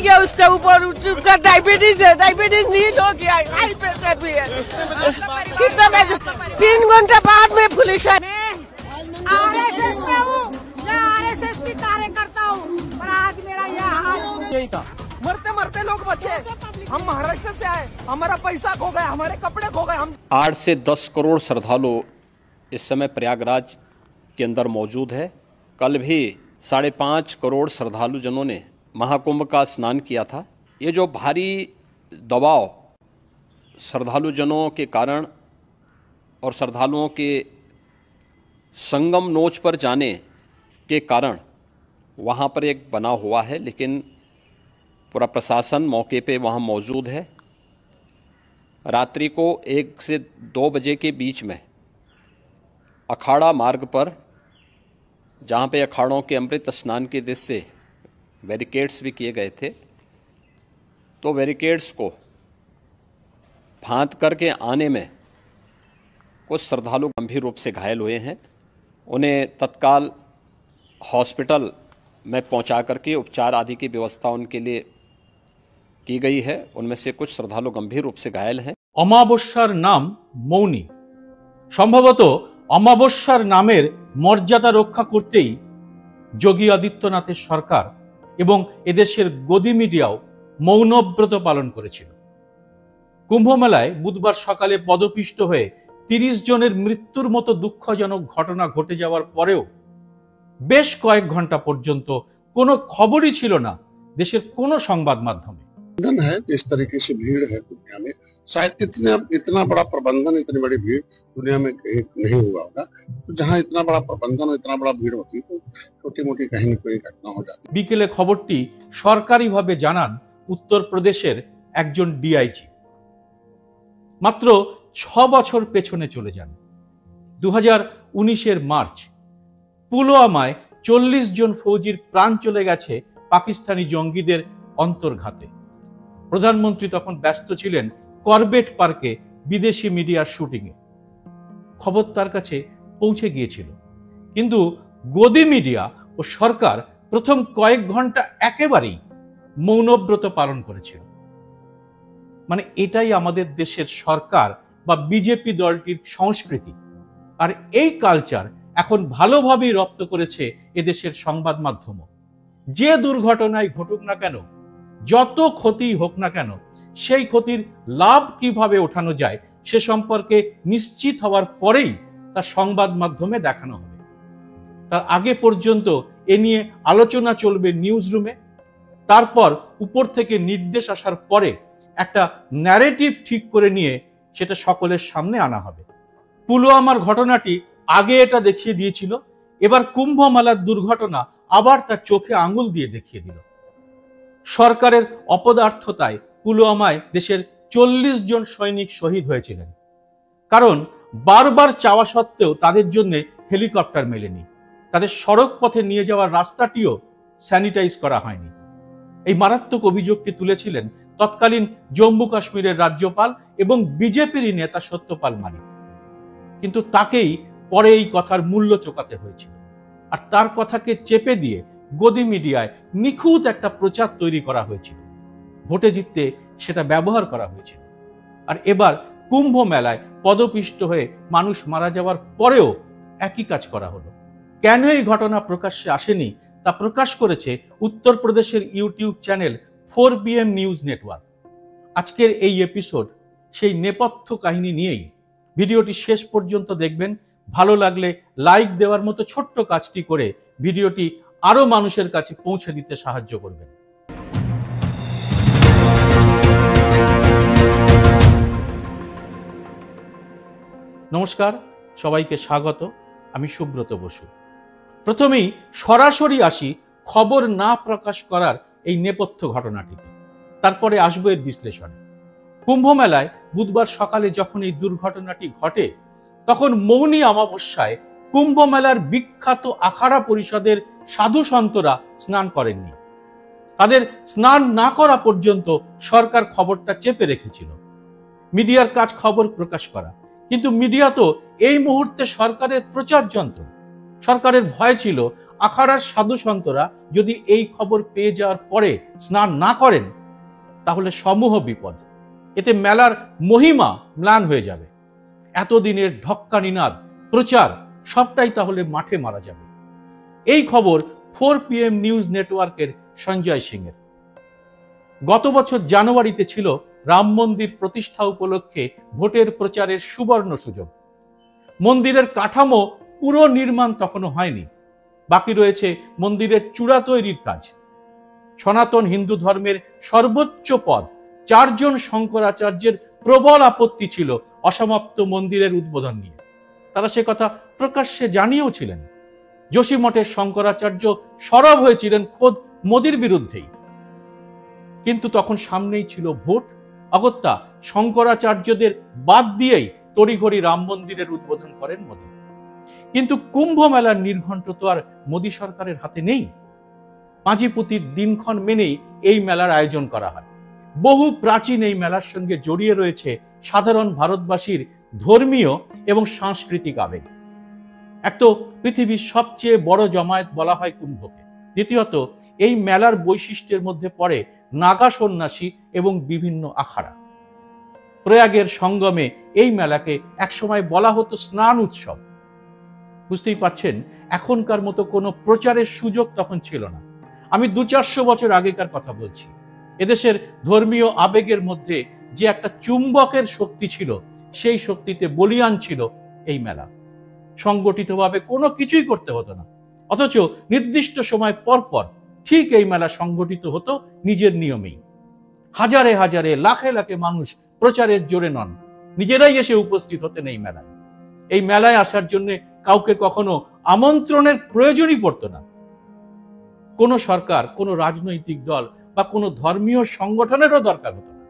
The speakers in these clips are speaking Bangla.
गया, उसके ऊपर उसका डायबिटीज है, डायबिटीज नील हो गया, हाई प्रेशर भी है। कितना 3 घंटे बाद में पुलिस आई। आरएसएस में हूँ, मैं आरएसएस की कार्यकर्ता हूँ, पर आज मेरा यह हाल यही था। मरते मरते लोग बचे। हम महाराष्ट्र से आए, हमारा पैसा खो गया, हमारे कपड़े खो गए। हम 8 से 10 करोड़ श्रद्धालु इस समय प्रयागराज के अंदर मौजूद है। कल भी 5.5 करोड़ श्रद्धालु जनों ने महाकुंभ का स्नान किया था। ये जो भारी दबाव श्रद्धालु जनों के कारण और श्रद्धालुओं के संगम नोच पर जाने के कारण वहाँ पर एक बना हुआ है, लेकिन पूरा प्रशासन मौके पे वहाँ मौजूद है। रात्रि को 1 से 2 बजे के बीच में अखाड़ा मार्ग पर, जहाँ पे अखाड़ों के अमृत स्नान के दृश्य से बैरिकेड्स भी किए गए थे, तो बैरिकेड्स को फांद करके आने में कुछ श्रद्धालु गंभीर रूप से घायल हुए हैं। उन्हें तत्काल हॉस्पिटल में पहुंचा करके उपचार आदि की व्यवस्था उनके लिए की गई है। उनमें से कुछ श्रद्धालु गंभीर रूप से घायल हैं। অমাবস্যার নাম মৌনী। সম্ভবত অমাবস্যার নামের মর্যাদা রক্ষা করতেই যোগী আদিত্যনাথের সরকার এবং এদেশের গদি মিডিয়াও মৌনব্রত পালন করেছিল। কুম্ভমেলায় বুধবার সকালে পদপিষ্ট হয়ে 30 জনের মৃত্যুর মতো দুঃখজনক ঘটনা ঘটে যাওয়ার পরেও বেশ কয়েক ঘন্টা পর্যন্ত কোনো খবরই ছিল না দেশের কোনো সংবাদ মাধ্যমে। है जिस तरीके से भीड़ है दुनिया में, शायद इतना बड़ा प्रबंधन, इतनी बड़ी भीड़ दुनिया में नहीं हुआ होगा। तो जहाँ इतना बड़ा प्रबंधन और इतना बड़ा भीड़ होती तो छोटी मोटी कहीं न कहीं घटना हो जाती। বিকেলে খবরটি সরকারিভাবে জানান উত্তরপ্রদেশের একজন ডিআইজি। মাত্র 6 বছর পেছনে চলে যান। 2019-এর মার্চ পুলওয়ামায় 40 জন ফৌজির প্রাণ চলে গেছে পাকিস্তানি জঙ্গিদের অন্তর্ঘাতে। প্রধানমন্ত্রী তখন ব্যস্ত ছিলেন করবেট পার্কে বিদেশি মিডিয়ার শুটিংয়ে। খবর তার কাছে পৌঁছে গিয়েছিল, কিন্তু গদি মিডিয়া ও সরকার প্রথম কয়েক ঘন্টা একেবারেই মৌনব্রত পালন করেছিল। মানে এটাই আমাদের দেশের সরকার বা বিজেপি দলটির সংস্কৃতি। আর এই কালচার এখন ভালোভাবেই রপ্ত করেছে এদেশের সংবাদ মাধ্যম। যে দুর্ঘটনায় ঘটুক না কেন, যত ক্ষতি হোক না কেন, সেই ক্ষতির লাভ কিভাবে ওঠানো যায় সে সম্পর্কে নিশ্চিত হওয়ার পরেই তা সংবাদ মাধ্যমে দেখানো হবে। তার আগে পর্যন্ত এ নিয়ে আলোচনা চলবে নিউজ রুমে, তারপর উপর থেকে নির্দেশ আসার পরে একটা ন্যারেটিভ ঠিক করে নিয়ে সেটা সকলের সামনে আনা হবে। পুলওয়ামার ঘটনাটি আগে এটা দেখিয়ে দিয়েছিল, এবার কুম্ভ মেলার দুর্ঘটনা আবার তার চোখে আঙুল দিয়ে দেখিয়ে দিল। সরকারের অপদার্থতায় পুলওয়ামায় দেশের 40 জন সৈনিক শহীদ হয়েছিলেন, কারণ বারবার চাওয়া সত্ত্বেও তাদের জন্য হেলিকপ্টার মেলেনি। তাদের সড়ক পথে নিয়ে যাওয়ার রাস্তাটিও স্যানিটাইজ করা হয়নি। এই মারাত্মক অভিযোগটি তুলেছিলেন তৎকালীন জম্মু কাশ্মীরের রাজ্যপাল এবং বিজেপির নেতা সত্যপাল মালিক। কিন্তু তাকেই পরে এই কথার মূল্য চোকাতে হয়েছিল। আর তার কথাকে চেপে দিয়ে গদি মিডিয়ায় নিখুঁত একটা প্রচার তৈরি করা হয়েছিল। ভোটে জিততে সেটা ব্যবহার করা হয়েছিল। আর এবার কুম্ভ মেলায় পদপিষ্ট হয়ে মানুষ মারা যাওয়ার পরেও একই কাজ করা হলো। কেন এই ঘটনা প্রকাশ্যে আসেনি তা প্রকাশ করেছে উত্তরপ্রদেশের YouTube channel 4PM news network. আজকের এই এপিসোড সেই নেপথ্য কাহিনী নিয়েই। ভিডিওটি শেষ পর্যন্ত দেখবেন। ভালো লাগলে লাইক দেওয়ার মতো ছোট্ট কাজটি করে ভিডিওটি আরো মানুষের কাছে পৌঁছে দিতে সাহায্য করবেন। নমস্কার, সবাইকে স্বাগত। আমি সুব্রত বসু। প্রথমেই সরাসরি আসি খবর না প্রকাশ করার এই নেপথ্য ঘটনাটিতে, তারপরে আসবো এর বিশ্লেষণে। কুম্ভ মেলায় বুধবার সকালে যখন এই দুর্ঘটনাটি ঘটে, তখন মৌনী অমাবস্যায় কুম্ভ মেলার বিখ্যাত আখাড়া পরিষদের সাধু সন্তরা স্নান করেননি। তাদের স্নান না করা পর্যন্ত সরকার খবরটা চেপে রেখেছিল। মিডিয়ার কাজ খবর প্রকাশ করা, কিন্তু মিডিয়া তো এই মুহূর্তে সরকারের প্রচার যন্ত্র। সরকারের ভয় ছিল আখাড়ার সাধু সন্তরা যদি এই খবর পেয়ে যাওয়ার পরে স্নান না করেন তাহলে সমূহ বিপদ, এতে মেলার মহিমা ম্লান হয়ে যাবে। এতদিনের ঢক্কা নিনাদ প্রচার সবটাই তাহলে মাঠে মারা যাবে। এই খবর 4 PM নিউজ নেটওয়ার্কের সঞ্জয় সিংয়ের। গত বছর জানুয়ারিতে ছিল রাম মন্দির প্রতিষ্ঠা উপলক্ষে ভোটের প্রচারের সুবর্ণ সুযোগ। মন্দিরের কাঠামো পুরো নির্মাণ তখনও হয়নি, বাকি রয়েছে মন্দিরের চূড়া তৈরির কাজ। সনাতন হিন্দু ধর্মের সর্বোচ্চ পদ 4 জন শঙ্করাচার্যের প্রবল আপত্তি ছিল অসমাপ্ত মন্দিরের উদ্বোধন নিয়ে। তারা সে কথা প্রকাশ্যে জানিয়েও ছিলেন। যোশী মঠের শঙ্করাচার্য সরব হয়েছিলেন খোদ মোদির বিরুদ্ধেই। কিন্তু তখন সামনেই ছিল ভোট, অগত্যা শঙ্করাচার্যদের বাদ দিয়েই তড়িঘড়ি রাম মন্দিরের উদ্বোধন করেন মোদি। কিন্তু কুম্ভ মেলার নির্ঘণ্ট তো আর মোদি সরকারের হাতে নেই। পাঁজিপুতির দিনক্ষণ মেনেই এই মেলার আয়োজন করা হয়। বহু প্রাচীন এই মেলার সঙ্গে জড়িয়ে রয়েছে সাধারণ ভারতবাসীর ধর্মীয় এবং সাংস্কৃতিক আবেগ। এক তো পৃথিবীর সবচেয়ে বড় জমায়েত বলা হয় কুম্ভকে, দ্বিতীয়ত এই মেলার বৈশিষ্ট্যের মধ্যে পড়ে নাগা সন্ন্যাসী এবং বিভিন্ন আখাড়া। প্রয়াগের সঙ্গমে এই মেলাকে একসময় বলা হতো স্নান উৎসব। বুঝতেই পারছেন, এখনকার মতো কোনো প্রচারের সুযোগ তখন ছিল না। আমি 200-400 বছর আগেকার কথা বলছি। এদেশের ধর্মীয় আবেগের মধ্যে যে একটা চুম্বকের শক্তি ছিল, সেই শক্তিতে বলীয়ান ছিল এই মেলা। সংগঠিতভাবে কোনো কিছুই করতে হতো না, অথচ নির্দিষ্ট সময় পর পর ঠিক এই মেলা সংগঠিত হতো নিজের নিয়মেই। হাজারে হাজারে লাখে লাখে মানুষ প্রচারের জোরে নন, নিজেরাই এসে উপস্থিত হতেন এই মেলায়। এই মেলায় আসার জন্য কাউকে কখনো আমন্ত্রণের প্রয়োজনই পড়তো না। কোনো সরকার, কোনো রাজনৈতিক দল বা কোনো ধর্মীয় সংগঠনেরও দরকার হতো না।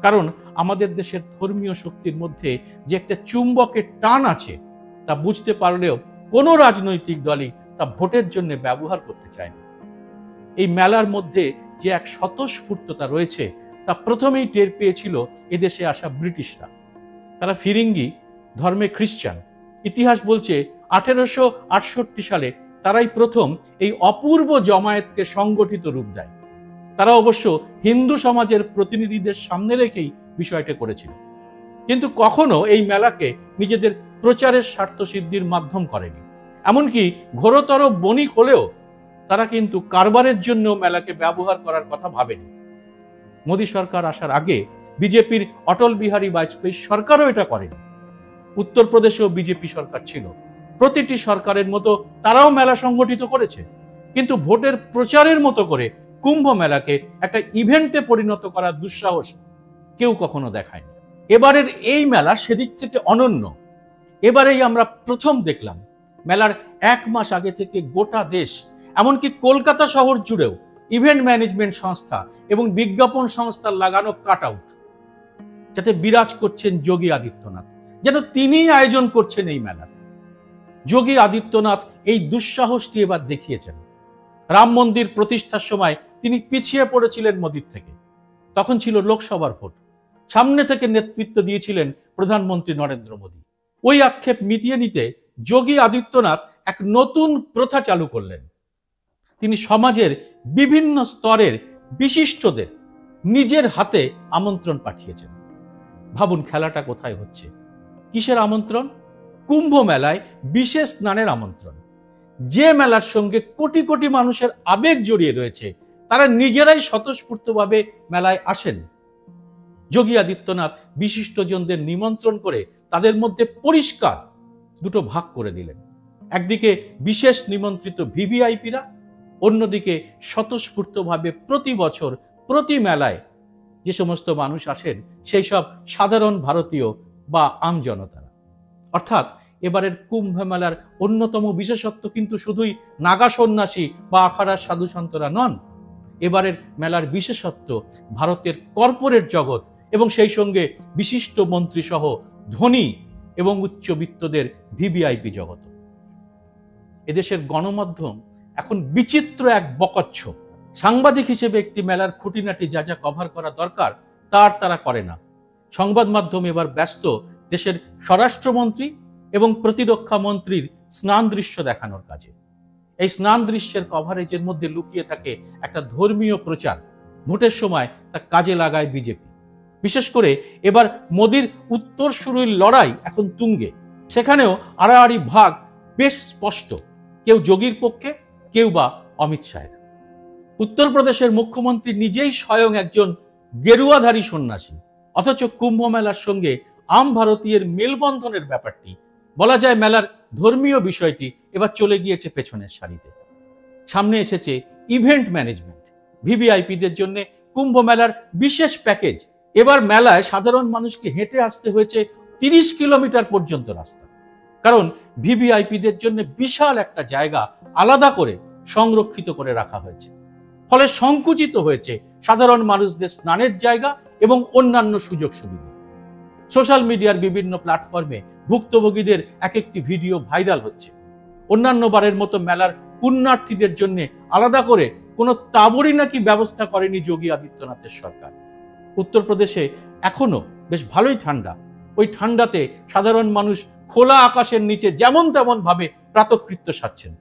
কারণ আমাদের দেশের ধর্মীয় শক্তির মধ্যে যে একটা চুম্বকের টান আছে তা বুঝতে পারলেও কোনো রাজনৈতিক দলই তা ভোটের জন্য ব্যবহার করতে চায়নি। এই মেলার মধ্যে যে এক স্বতঃস্ফূর্ততা রয়েছে তা প্রথমেই টের পেয়েছিল এদেশে আসা ব্রিটিশরা। তারা ফিরিঙ্গি, ধর্মে খ্রিস্টান। ইতিহাস বলছে 1868 সালে তারাই প্রথম এই অপূর্ব জমায়েতকে সংগঠিত রূপ দেয়। তারা অবশ্য হিন্দু সমাজের প্রতিনিধিদের সামনে রেখেই বিষয়টা করেছিল, কিন্তু কখনো এই মেলাকে নিজেদের প্রচারের স্বার্থ সিদ্ধির মাধ্যম করেনি। এমনকি ঘোরতর বণিক হলেও তারা কিন্তু কারবারের জন্য মেলাকে ব্যবহার করার কথা ভাবেনি। মোদী সরকার আসার আগে বিজেপির অটল বিহারী বাজপেয়ী সরকারও এটা করেনি। উত্তরপ্রদেশেও বিজেপি সরকার ছিল। প্রতিটি সরকারের মতো তারাও মেলা সংগঠিত করেছে, কিন্তু ভোটের প্রচারের মতো করে কুম্ভ মেলাকে একটা ইভেন্টে পরিণত করার দুঃসাহস কেউ কখনো দেখায়নি। এবারের এই মেলা সেদিক থেকে অনন্য। এবারেই আমরা প্রথম দেখলাম মেলার 1 মাস আগে থেকে গোটা দেশ, এমনকি কলকাতা শহর জুড়েও ইভেন্ট ম্যানেজমেন্ট সংস্থা এবং বিজ্ঞাপন সংস্থার লাগানো কাট আউট, যাতে বিরাজ করছেন যোগী আদিত্যনাথ, যেন তিনিই আয়োজন করছেন এই মেলার। যোগী আদিত্যনাথ এই দুঃসাহসটি এবার দেখিয়েছেন। রাম মন্দির প্রতিষ্ঠার সময় তিনি পিছিয়ে পড়েছিলেন মোদির থেকে। তখন ছিল লোকসভার ভোট, সামনে থেকে নেতৃত্ব দিয়েছিলেন প্রধানমন্ত্রী নরেন্দ্র মোদী। ওই আক্ষেপ মিটিয়ে নিতে যোগী আদিত্যনাথ এক নতুন প্রথা চালু করলেন। তিনি সমাজের বিভিন্ন স্তরের বিশিষ্টদের নিজের হাতে আমন্ত্রণ পাঠিয়েছেন। ভাবুন খেলাটা কোথায় হচ্ছে, কিসের আমন্ত্রণ? কুম্ভ মেলায় বিশেষ স্নানের আমন্ত্রণ। যে মেলার সঙ্গে কোটি কোটি মানুষের আবেগ জড়িয়ে রয়েছে, তারা নিজেরাই স্বতঃস্ফূর্তভাবে মেলায় আসেন। যোগী আদিত্যনাথ বিশিষ্টজনদের নিমন্ত্রণ করে তাদের মধ্যে পরিষ্কার দুটো ভাগ করে দিলেন। একদিকে বিশেষ নিমন্ত্রিত ভিভিআইপিরা, অন্যদিকে স্বতঃস্ফূর্তভাবে প্রতি বছর প্রতি মেলায় যে সমস্ত মানুষ আসেন সেই সব সাধারণ ভারতীয় বা আমজনতারা। অর্থাৎ এবারের কুম্ভ মেলার অন্যতম বিশেষত্ব কিন্তু শুধুই নাগা সন্ন্যাসী বা আখাড়ার সাধু সন্তরা নন। এবারের মেলার বিশেষত্ব ভারতের কর্পোরেট জগৎ এবং সেই সঙ্গে বিশিষ্ট মন্ত্রী সহ ধনী এবং উচ্চবিত্তদের ভিভিআইপি জগৎ। এদেশের গণমাধ্যম এখন বিচিত্র এক বকচ্ছ। সাংবাদিক হিসেবে একটি মেলার খুঁটিনাটি যা যা কভার করা দরকার তারা করে না। সংবাদ মাধ্যম এবার ব্যস্ত দেশের স্বরাষ্ট্রমন্ত্রী এবং প্রতিরক্ষা মন্ত্রীর স্নান দৃশ্য দেখানোর কাজে। এই স্নান দৃশ্যের কভারেজের মধ্যে লুকিয়ে থাকে একটা ধর্মীয় প্রচার। ভোটের সময় তা কাজে লাগায় বিজেপি। বিশেষ করে এবার মোদির উত্তরসূরির লড়াই এখন তুঙ্গে। সেখানেও আড়াআড়ি ভাগ বেশ স্পষ্ট, কেউ যোগীর পক্ষে, কেউ বা অমিত শাহের। উত্তরপ্রদেশের মুখ্যমন্ত্রী নিজেই স্বয়ং একজন গেরুয়াধারী সন্ন্যাসী, অথচ কুম্ভ মেলার সঙ্গে আম ভারতীয়ের মেলবন্ধনের ব্যাপারটি, বলা যায় মেলার ধর্মীয় বিষয়টি এবার চলে গিয়েছে পেছনের সারিতে। সামনে এসেছে ইভেন্ট ম্যানেজমেন্ট, ভিভিআইপিদের জন্য কুম্ভ মেলার বিশেষ প্যাকেজ। এবার মেলায় সাধারণ মানুষকে হেঁটে আসতে হয়েছে 30 কিলোমিটার পর্যন্ত রাস্তা, কারণ ভিভিআইপিদের জন্য বিশাল একটা জায়গা আলাদা করে সংরক্ষিত করে রাখা হয়েছে। ফলে সংকুচিত হয়েছে সাধারণ মানুষদের স্নানের জায়গা এবং অন্যান্য সুযোগ সুবিধা। সোশ্যাল মিডিয়ার বিভিন্ন প্ল্যাটফর্মে ভুক্তভোগীদের এক একটি ভিডিও ভাইরাল হচ্ছে। অন্যান্য বারের মতো মেলার পুণ্যার্থীদের জন্য আলাদা করে কোনো তাবড়ি নাকি ব্যবস্থা করেনি যোগী আদিত্যনাথের সরকার। উত্তরপ্রদেশে এখনো বেশ ভালোই ঠান্ডা। ওই ঠান্ডাতে সাধারণ মানুষ খোলা আকাশের নিচে যেমন তেমন ভাবে প্রাতকৃত্য সারছেন।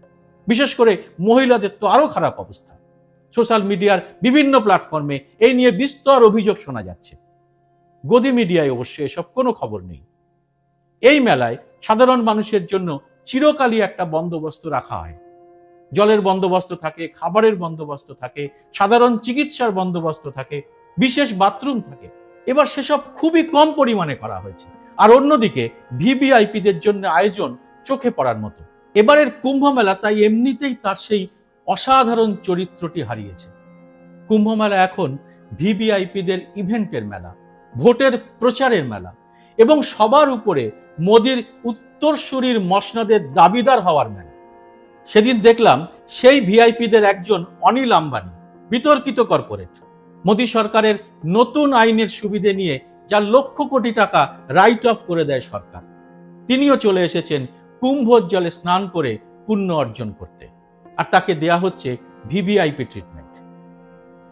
বিশেষ করে মহিলাদের তো আরো খারাপ অবস্থা। সোশ্যাল মিডিয়ার বিভিন্ন প্ল্যাটফর্মে এই নিয়ে বিস্তর অভিযোগ শোনা যাচ্ছে। গদি মিডিয়ায় অবশ্য এসব কোনো খবর নেই। এই মেলায় সাধারণ মানুষের জন্য চিরকালই একটা বন্দোবস্ত রাখা হয়। জলের বন্দোবস্ত থাকে, খাবারের বন্দোবস্ত থাকে, সাধারণ চিকিৎসার বন্দোবস্ত থাকে, বিশেষ বাথরুম থাকে। এবার সেসব খুবই কম পরিমাণে করা হয়েছে। আর অন্যদিকে ভিভিআইপিদের জন্য আয়োজন চোখে পড়ার মতো। এবারের কুম্ভ মেলা তাই এমনিতেই তার সেই অসাধারণ চরিত্রটি হারিয়েছে। কুম্ভ মেলা এখন ভিভিআইপিদের ইভেন্টের মেলা, ভোটের প্রচারের মেলা এবং সবার উপরে মোদির উত্তরসূরির মসনদের দাবিদার হওয়ার মেলা। সেদিন দেখলাম সেই ভিআইপিদের একজন অনিল আম্বানি, বিতর্কিত কর্পোরেট, মোদি সরকারের নতুন আইনের সুবিধে নিয়ে যা লক্ষ কোটি টাকা রাইট অফ করে দেয় সরকার, তিনিও চলে এসেছেন কুম্ভর জলে স্নান করে পুণ্য অর্জন করতে। আর তাকে দেয়া হচ্ছে ভিভিআইপি ট্রিটমেন্ট।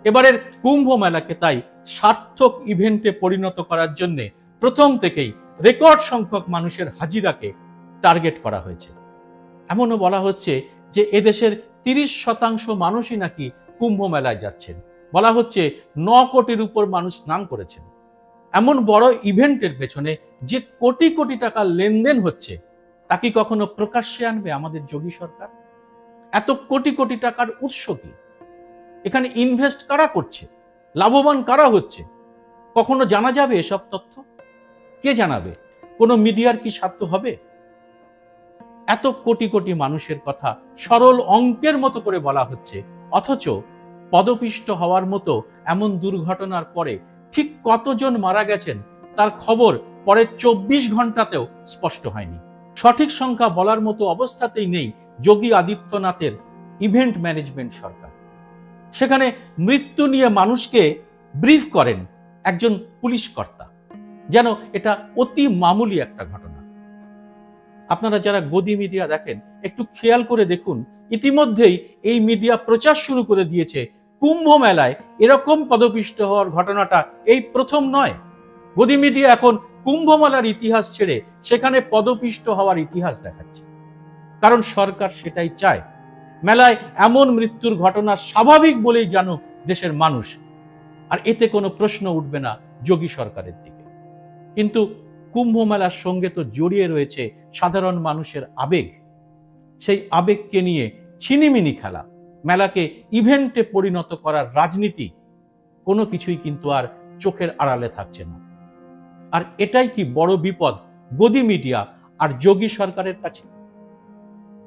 এবারের কুম্ভ মেলাকে তাই সার্থক ইভেন্টে পরিণত করার জন্য প্রথম থেকেই রেকর্ড সংখ্যক মানুষের হাজিরাকে টার্গেট করা হয়েছে। এমনও বলা হচ্ছে যে এদেশের 30% মানুষই নাকি কুম্ভ মেলায় যাচ্ছেন। বলা হচ্ছে 9 কোটির উপর মানুষ স্নান করেছেন। এমন বড় ইভেন্টের পেছনে যে কোটি কোটি টাকা লেনদেন হচ্ছে তা কি কখনো প্রকাশ্যে আনবে আমাদের যোগী সরকার? এত কোটি কোটি টাকার উৎস কি? এখানে ইনভেস্ট কারা করছে? লাভবান কারা হচ্ছে? কখনো জানা যাবে এসব তথ্য? কে জানাবে? কোনো মিডিয়ার কি সাধ্য হবে? এত কোটি কোটি মানুষের কথা সরল অঙ্কের মতো করে বলা হচ্ছে, অথচ পদপিষ্ট হওয়ার মতো এমন দুর্ঘটনার পরে ঠিক কতজন মারা গেছেন তার খবর পরের 24 ঘন্টাতেও স্পষ্ট হয়নি। সঠিক সংখ্যা বলার মতো অবস্থাতেই নেই যোগী আদিত্যনাথের ইভেন্ট ম্যানেজমেন্ট সরকার। সেখানে মৃত্যু নিয়ে মানুষকে ব্রিফ করেন একজন পুলিশ কর্তা, যেন এটা অতি মামুলি একটা ঘটনা। আপনারা যারা গদি মিডিয়া দেখেন একটু খেয়াল করে দেখুন, ইতিমধ্যেই এই মিডিয়া প্রচার শুরু করে দিয়েছে কুম্ভ মেলায় এরকম পদপিষ্ট হওয়ার ঘটনাটা এই প্রথম নয়। গদি মিডিয়া এখন কুম্ভ মেলার ইতিহাস ছেড়ে সেখানে পদপিষ্ট হওয়ার ইতিহাস দেখাচ্ছে, কারণ সরকার সেটাই চায়। মেলায় এমন মৃত্যুর ঘটনা স্বাভাবিক বলেই জানুক দেশের মানুষ, আর এতে কোনো প্রশ্ন উঠবে না যোগী সরকারের দিকে। কিন্তু কুম্ভ মেলার সঙ্গে তো জড়িয়ে রয়েছে সাধারণ মানুষের আবেগ। সেই আবেগকে নিয়ে ছিনিমিনি খেলা, মেলাকে ইভেন্টে পরিণত করার রাজনীতি, কোনো কিছুই কিন্তু আর চোখের আড়ালে থাকছে না। আর এটাই কি বড় বিপদ গদি মিডিয়া আর যোগী সরকারের কাছে?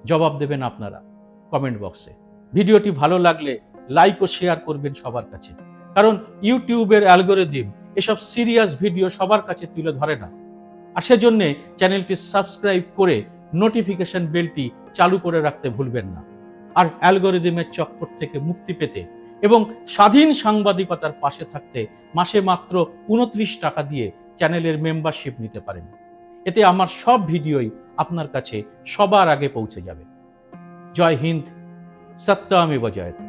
জবাব দেবেন আপনারা কমেন্ট বক্সে। ভিডিওটি ভালো লাগলে লাইক ও শেয়ার করবেন সবার কাছে, কারণ ইউটিউবের অ্যালগরিদম এসব সিরিয়াস ভিডিও সবার কাছে তুলে ধরে না। আর সেজন্য চ্যানেলটি সাবস্ক্রাইব করে নোটিফিকেশন বেলটি চালু করে রাখতে ভুলবেন না। আর অ্যালগরিদমের চক্কর থেকে মুক্তি পেতে এবং স্বাধীন সাংবাদিকতার পাশে থাকতে মাসে মাত্র 29 টাকা দিয়ে চ্যানেলের মেম্বারশিপ নিতে পারেন। এতে আমার সব ভিডিওই আপনার কাছে সবার আগে পৌঁছে যাবে। জয় হিন্দ, সত্যমেব জয়তে।